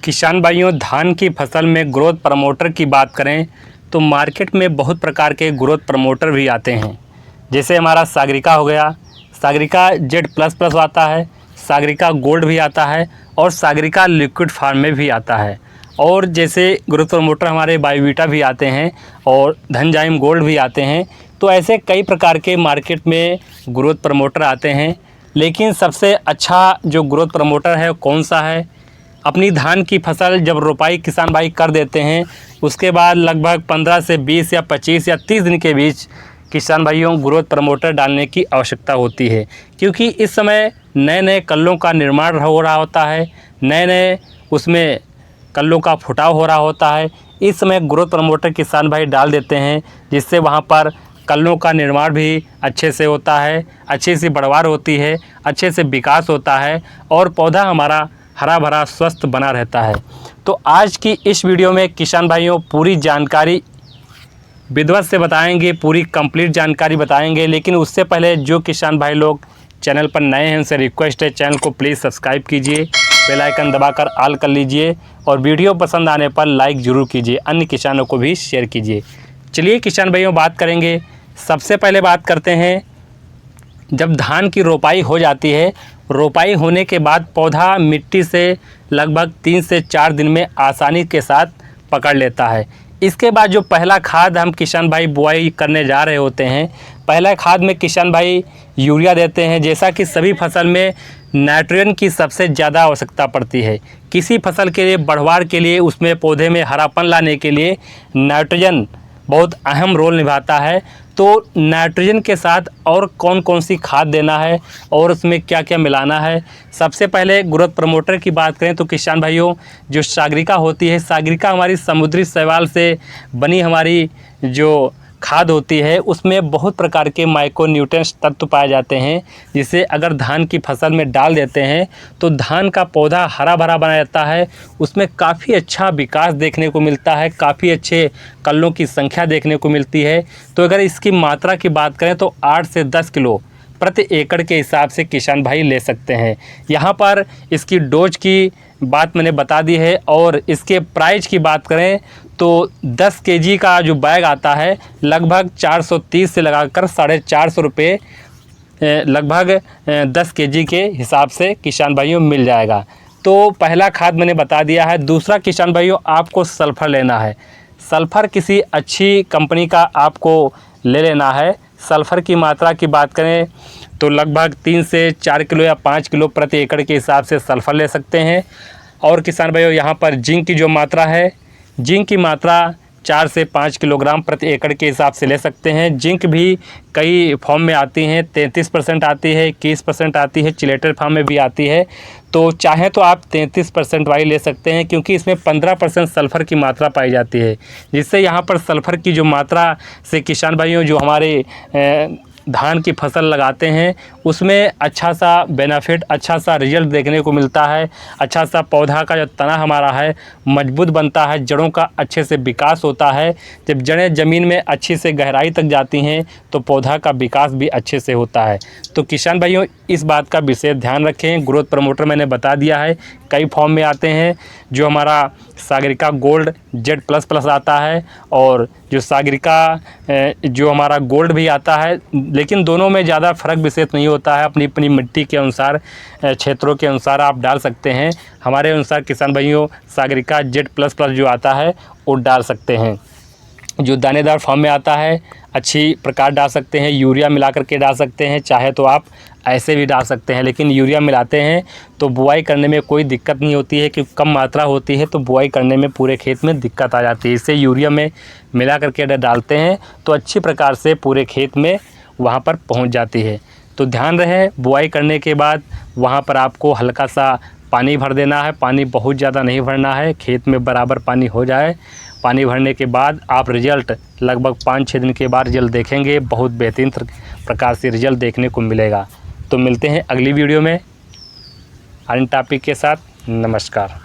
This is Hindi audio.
किसान भाइयों, धान की फसल में ग्रोथ प्रमोटर की बात करें तो मार्केट में बहुत प्रकार के ग्रोथ प्रमोटर भी आते हैं। जैसे हमारा सागरिका हो गया, सागरिका Z++ आता है, सागरिका गोल्ड भी आता है और सागरिका लिक्विड फार्म में भी आता है। और जैसे ग्रोथ प्रमोटर हमारे बायोवीटा भी आते हैं और धनजाइम गोल्ड भी आते हैं। तो ऐसे कई प्रकार के मार्केट में ग्रोथ प्रमोटर आते हैं, लेकिन सबसे अच्छा जो ग्रोथ प्रमोटर है कौन सा है? अपनी धान की फसल जब रोपाई किसान भाई कर देते हैं, उसके बाद लगभग 15 से 20 या 25 या 30 दिन के बीच किसान भाइयों ग्रोथ प्रमोटर डालने की आवश्यकता होती है, क्योंकि इस समय नए नए कल्लों का निर्माण हो रहा होता है, नए नए उसमें कल्लों का फुटाव हो रहा होता है। इस समय ग्रोथ प्रमोटर किसान भाई डाल देते हैं, जिससे वहाँ पर कल्लों का निर्माण भी अच्छे से होता है, अच्छी सी बढ़वार होती है, अच्छे से विकास होता है और पौधा हमारा हरा भरा स्वस्थ बना रहता है। तो आज की इस वीडियो में किसान भाइयों पूरी जानकारी विधिवत से बताएंगे, पूरी कंप्लीट जानकारी बताएंगे। लेकिन उससे पहले जो किसान भाई लोग चैनल पर नए हैं उनसे रिक्वेस्ट है, चैनल को प्लीज़ सब्सक्राइब कीजिए, बेल आइकन दबाकर ऑल कर लीजिए और वीडियो पसंद आने पर लाइक ज़रूर कीजिए, अन्य किसानों को भी शेयर कीजिए। चलिए किसान भाइयों बात करेंगे। सबसे पहले बात करते हैं, जब धान की रोपाई हो जाती है, रोपाई होने के बाद पौधा मिट्टी से लगभग 3 से 4 दिन में आसानी के साथ पकड़ लेता है। इसके बाद जो पहला खाद हम किसान भाई बुआई करने जा रहे होते हैं, पहला खाद में किसान भाई यूरिया देते हैं। जैसा कि सभी फसल में नाइट्रोजन की सबसे ज़्यादा आवश्यकता पड़ती है। किसी फसल के लिए बढ़वार के लिए, उसमें पौधे में हरापन लाने के लिए नाइट्रोजन बहुत अहम रोल निभाता है। तो नाइट्रोजन के साथ और कौन कौन सी खाद देना है और उसमें क्या क्या मिलाना है। सबसे पहले ग्रोथ प्रमोटर की बात करें तो किसान भाइयों जो सागरिका होती है, सागरिका हमारी समुद्री शैवाल से बनी हमारी जो खाद होती है, उसमें बहुत प्रकार के माइक्रोन्यूट्रिएंट्स तत्व पाए जाते हैं, जिसे अगर धान की फसल में डाल देते हैं तो धान का पौधा हरा भरा बना रहता है। उसमें काफ़ी अच्छा विकास देखने को मिलता है, काफ़ी अच्छे कल्लों की संख्या देखने को मिलती है। तो अगर इसकी मात्रा की बात करें तो 8 से 10 किलो प्रति एकड़ के हिसाब से किसान भाई ले सकते हैं। यहाँ पर इसकी डोज की बात मैंने बता दी है। और इसके प्राइस की बात करें तो 10 केजी का जो बैग आता है लगभग 430 से लगाकर 450 रुपये लगभग 10 केजी के हिसाब से किसान भाइयों मिल जाएगा। तो पहला खाद मैंने बता दिया है। दूसरा किसान भाइयों आपको सल्फ़र लेना है। सल्फ़र किसी अच्छी कंपनी का आपको ले लेना है। सल्फ़र की मात्रा की बात करें तो लगभग 3 से 4 किलो या 5 किलो प्रति एकड़ के हिसाब से सल्फ़र ले सकते हैं। और किसान भाइयों यहाँ पर जिंक की जो मात्रा है, जिंक की मात्रा 4 से 5 किलोग्राम प्रति एकड़ के हिसाब से ले सकते हैं। जिंक भी कई फॉर्म में आती हैं, 33% आती है, 21% आती है, चिलेटेड फॉर्म में भी आती है। तो चाहे तो आप 33% वाली ले सकते हैं, क्योंकि इसमें 15% सल्फ़र की मात्रा पाई जाती है, जिससे यहाँ पर सल्फ़र की जो मात्रा से किसान भाइयों जो हमारे धान की फसल लगाते हैं उसमें अच्छा सा बेनिफिट, अच्छा सा रिजल्ट देखने को मिलता है। अच्छा सा पौधा का जो तना हमारा है मजबूत बनता है, जड़ों का अच्छे से विकास होता है। जब जड़ें ज़मीन में अच्छी से गहराई तक जाती हैं तो पौधा का विकास भी अच्छे से होता है। तो किसान भाइयों इस बात का विशेष ध्यान रखें। ग्रोथ प्रमोटर मैंने बता दिया है, कई फॉर्म में आते हैं। जो हमारा सागरिका गोल्ड Z++ आता है और जो सागरिका जो हमारा गोल्ड भी आता है, लेकिन दोनों में ज़्यादा फ़र्क विशेष नहीं होता है। अपनी अपनी मिट्टी के अनुसार, क्षेत्रों के अनुसार आप डाल सकते हैं। हमारे अनुसार किसान भाइयों सागरिका Z++ जो आता है वो डाल सकते हैं। जो दानेदार फॉर्म में आता है अच्छी प्रकार डाल सकते हैं, यूरिया मिला करके डाल सकते हैं, चाहे तो आप ऐसे भी डाल सकते हैं। लेकिन यूरिया मिलाते हैं तो बुआई करने में कोई दिक्कत नहीं होती है, क्योंकि कम मात्रा होती है तो बुआई करने में पूरे खेत में दिक्कत आ जाती है। इससे यूरिया में मिला करके अगर डालते हैं तो अच्छी प्रकार से पूरे खेत में वहाँ पर पहुँच जाती है। तो ध्यान रहे बुआई करने के बाद वहाँ पर आपको हल्का सा पानी भर देना है। पानी बहुत ज़्यादा नहीं भरना है, खेत में बराबर पानी हो जाए। पानी भरने के बाद आप रिज़ल्ट लगभग 5-6 दिन के बाद रिज़ल्ट देखेंगे। बहुत बेहतरीन प्रकार से रिज़ल्ट देखने को मिलेगा। तो मिलते हैं अगली वीडियो में अन्य टॉपिक के साथ। नमस्कार।